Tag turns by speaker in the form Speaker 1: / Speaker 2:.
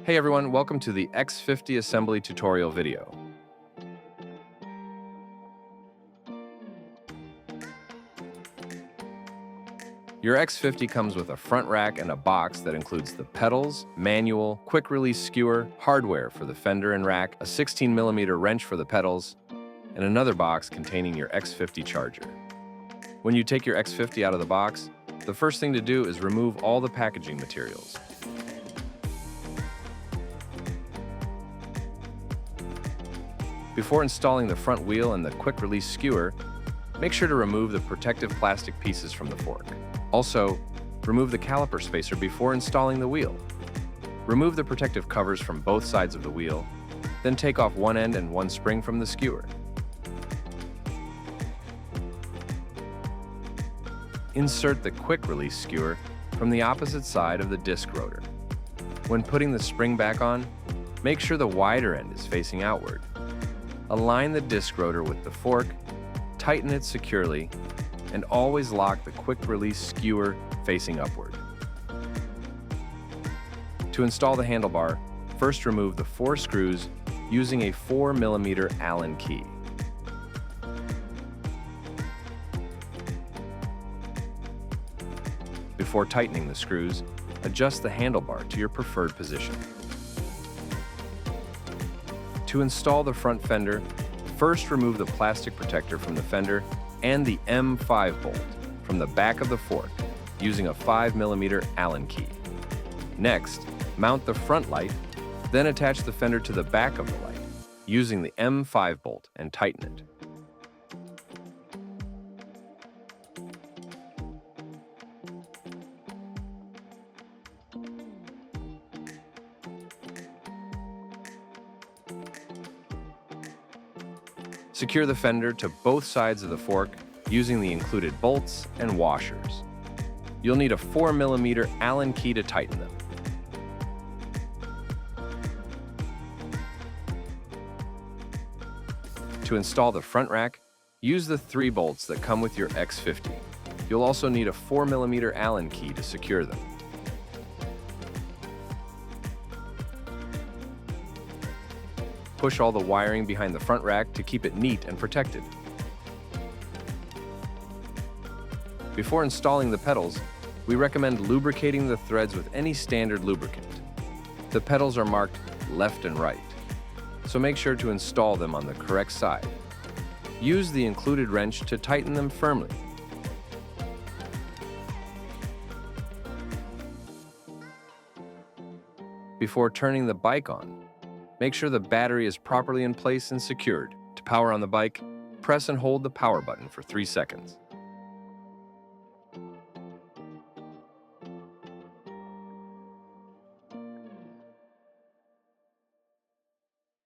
Speaker 1: Hey everyone, welcome to the X50 assembly tutorial video. Your X50 comes with a front rack and a box that includes the pedals, manual, quick-release skewer, hardware for the fender and rack, a 16mm wrench for the pedals, and another box containing your X50 charger. When you take your X50 out of the box, the first thing to do is remove all the packaging materials. Before installing the front wheel and the quick-release skewer, make sure to remove the protective plastic pieces from the fork. Also, remove the caliper spacer before installing the wheel. Remove the protective covers from both sides of the wheel, then take off one end and one spring from the skewer. Insert the quick-release skewer from the opposite side of the disc rotor. When putting the spring back on, make sure the wider end is facing outward. Align the disc rotor with the fork, tighten it securely, and always lock the quick-release skewer facing upward. To install the handlebar, first remove the 4 screws using a 4mm Allen key. Before tightening the screws, adjust the handlebar to your preferred position. To install the front fender, first remove the plastic protector from the fender and the M5 bolt from the back of the fork using a 5mm Allen key. Next, mount the front light, then attach the fender to the back of the light using the M5 bolt and tighten it. Secure the fender to both sides of the fork using the included bolts and washers. You'll need a 4mm Allen key to tighten them. To install the front rack, use the 3 bolts that come with your X50. You'll also need a 4mm Allen key to secure them. Push all the wiring behind the front rack to keep it neat and protected. Before installing the pedals, we recommend lubricating the threads with any standard lubricant. The pedals are marked left and right, so make sure to install them on the correct side. Use the included wrench to tighten them firmly. Before turning the bike on, make sure the battery is properly in place and secured. To power on the bike, press and hold the power button for 3 seconds.